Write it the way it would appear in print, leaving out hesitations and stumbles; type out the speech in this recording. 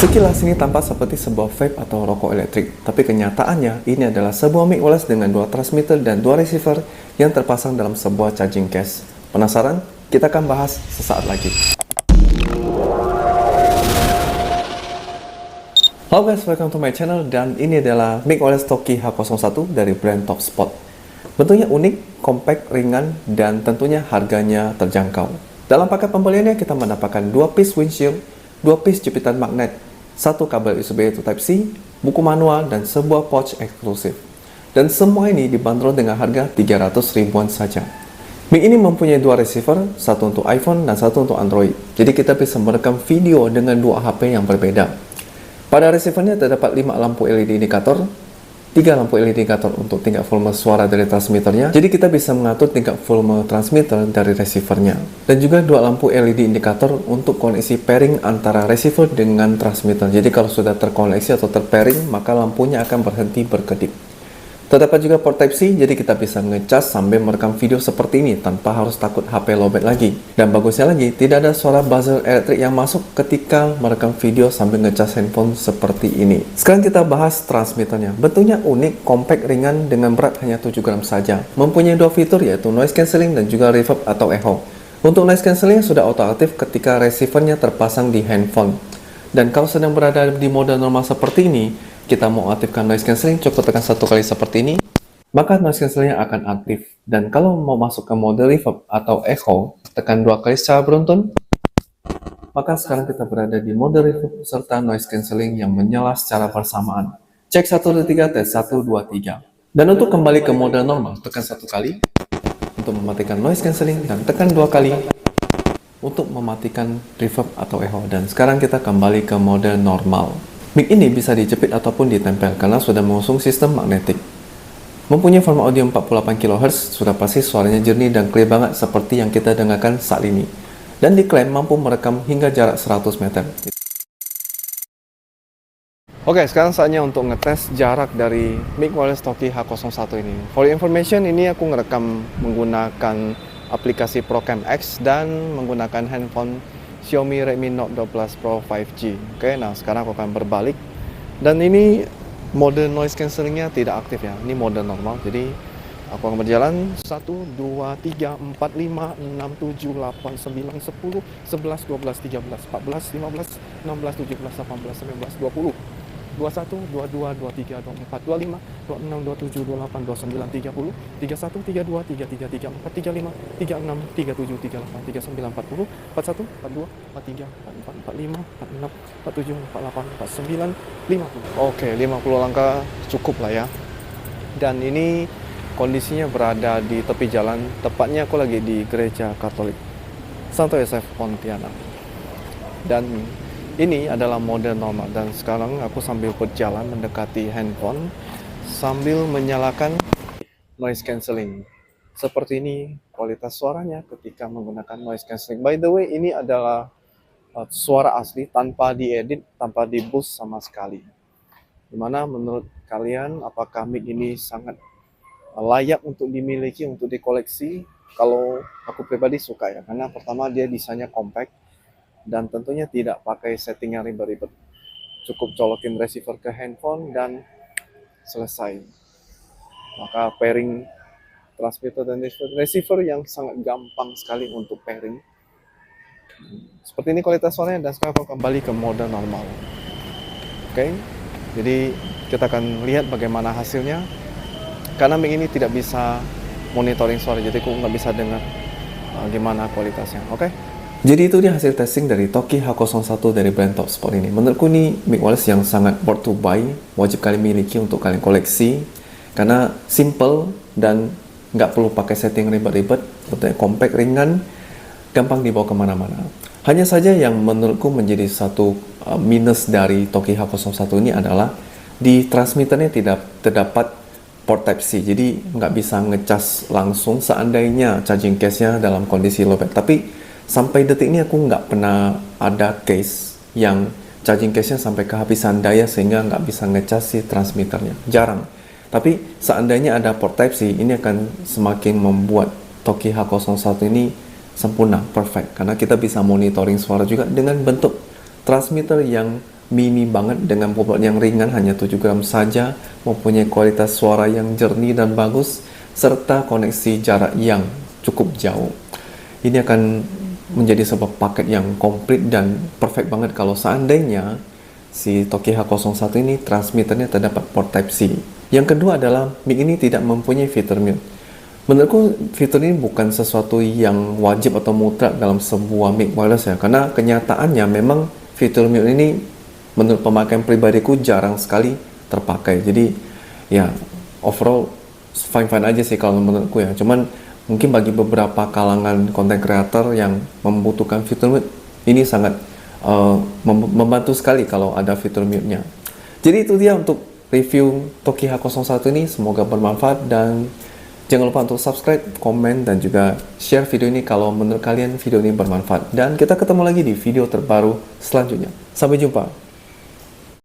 Sekilas ini tampak seperti sebuah vape atau rokok elektrik, tapi kenyataannya ini adalah sebuah mic wireless dengan dua transmitter dan dua receiver yang terpasang dalam sebuah charging case. Penasaran? Kita akan bahas sesaat lagi. Halo guys, welcome to my channel, dan ini adalah mic wireless Toki H01 dari brand Topspot. Bentuknya unik, compact, ringan, dan tentunya harganya terjangkau. Dalam paket pembeliannya kita mendapatkan 2 piece windshield, 2 piece jepitan magnet, 1 kabel USB to Type-C, buku manual, dan sebuah pouch eksklusif. Dan semua ini dibanderol dengan harga 300 ribuan saja. Mic ini mempunyai 2 receiver, satu untuk iPhone dan satu untuk Android. Jadi kita bisa merekam video dengan 2 HP yang berbeda. Pada receivernya terdapat 5 lampu LED indikator, 3 lampu LED indikator untuk tingkat volume suara dari transmitternya. Jadi kita bisa mengatur tingkat volume transmitter dari receivernya. Dan juga 2 lampu LED indikator untuk koneksi pairing antara receiver dengan transmitter. Jadi kalau sudah terkoneksi atau terpairing, maka lampunya akan berhenti berkedip. Terdapat juga port Type-C, jadi kita bisa ngecas sambil merekam video seperti ini tanpa harus takut HP lowbat lagi. Dan bagusnya lagi, tidak ada suara buzzer elektrik yang masuk ketika merekam video sambil ngecas handphone seperti ini. Sekarang kita bahas transmitternya. Bentuknya unik, compact, ringan dengan berat hanya 7 gram saja. Mempunyai 2 fitur yaitu noise cancelling dan juga reverb atau echo. Untuk noise cancelling sudah auto aktif ketika receivernya terpasang di handphone. Dan kalau sedang berada di mode normal seperti ini, kita mau aktifkan noise cancelling, cukup tekan 1 kali seperti ini, maka noise cancellingnya akan aktif. Dan kalau mau masuk ke mode reverb atau echo, tekan 2 kali secara beruntun, maka sekarang kita berada di mode reverb serta noise cancelling yang menyala secara bersamaan. Cek 1, 2, 3, tes 1, 2, 3. Dan untuk kembali ke mode normal, tekan 1 kali untuk mematikan noise cancelling, dan tekan 2 kali untuk mematikan reverb atau echo. Dan sekarang kita kembali ke mode normal. Mic ini bisa dijepit ataupun ditempel karena sudah mengusung sistem magnetik. Mempunyai volume audio 48 kHz, sudah pasti suaranya jernih dan clear banget seperti yang kita dengarkan saat ini. Dan diklaim mampu merekam hingga jarak 100 meter. Oke, sekarang saatnya untuk ngetes jarak dari mic wireless Toki H01 ini. For information, ini aku ngerekam menggunakan aplikasi Procam X dan menggunakan handphone Xiaomi Redmi Note 12 Pro 5G. Oke, nah sekarang aku akan berbalik. Dan ini mode noise cancellingnya tidak aktif ya. Ini mode normal. Jadi aku akan berjalan 1, 2, 3, 4, 5, 6, 7, 8, 9, 10, 11, 12, 13, 14, 15, 16, 17, 18, 19, 20. 21, 22, 23, 24, 25, 26, 27, 28, 29, 30, 31, 32, 33, 34, 35, 36, 37, 38, 39, 40, 41, 42, 43, 44, 45, 46, 47, 48, 49, 50. Oke, 50 langkah cukup lah ya. Dan ini kondisinya berada di tepi jalan, tepatnya aku lagi di Gereja Katolik Santo Yosef Pontianak. Dan ini adalah mode normal, dan sekarang aku sambil berjalan mendekati handphone sambil menyalakan noise cancelling. Seperti ini kualitas suaranya ketika menggunakan noise cancelling. By the way, ini adalah suara asli tanpa diedit, tanpa di boost sama sekali. Gimana menurut kalian, apakah mic ini sangat layak untuk dimiliki, untuk dikoleksi? Kalau aku pribadi suka ya, karena pertama dia desainnya compact, dan tentunya tidak pakai setting yang ribet-ribet. Cukup colokin receiver ke handphone dan selesai. Maka pairing transmitter dan receiver yang sangat gampang sekali untuk pairing. Seperti ini kualitas suaranya, dan sekarang aku kembali ke mode normal. Oke, jadi kita akan lihat bagaimana hasilnya. Karena mic ini tidak bisa monitoring suara, jadi aku nggak bisa dengar gimana kualitasnya. Oke. Jadi itu dia hasil testing dari Toki H01 dari brand Topspot ini. Menurutku ini mic wireless yang sangat worth to buy, wajib kalian miliki untuk kalian koleksi, karena simple dan nggak perlu pakai setting ribet-ribet, bentuknya compact, ringan, gampang dibawa kemana-mana. Hanya saja yang menurutku menjadi satu minus dari Toki H01 ini adalah di transmitternya tidak terdapat port Type-C, jadi nggak bisa ngecas langsung seandainya charging case-nya dalam kondisi lowbat. Tapi sampai detik ini aku nggak pernah ada case yang charging case-nya sampai kehabisan daya sehingga nggak bisa ngecas si transmitternya. Jarang. Tapi seandainya ada port Type-C, ini akan semakin membuat Toki H01 ini sempurna, perfect. Karena kita bisa monitoring suara juga dengan bentuk transmitter yang mini banget dengan bobot yang ringan hanya 7 gram saja, mempunyai kualitas suara yang jernih dan bagus, serta koneksi jarak yang cukup jauh. Ini akan menjadi sebuah paket yang komplit dan perfect banget kalau seandainya si Toki H01 ini transmitternya terdapat port Type-C. Yang kedua adalah mic ini tidak mempunyai fitur mute. Menurutku fitur ini bukan sesuatu yang wajib atau mutlak dalam sebuah mic wireless ya, karena kenyataannya memang fitur mute ini menurut pemakaian pribadiku jarang sekali terpakai. Jadi ya overall fine-fine aja sih kalau menurutku ya. Cuman mungkin bagi beberapa kalangan content creator yang membutuhkan fitur mute, ini sangat membantu sekali kalau ada fitur mute-nya. Jadi itu dia untuk review Toki H01 ini, semoga bermanfaat dan jangan lupa untuk subscribe, komen, dan juga share video ini kalau menurut kalian video ini bermanfaat. Dan kita ketemu lagi di video terbaru selanjutnya. Sampai jumpa.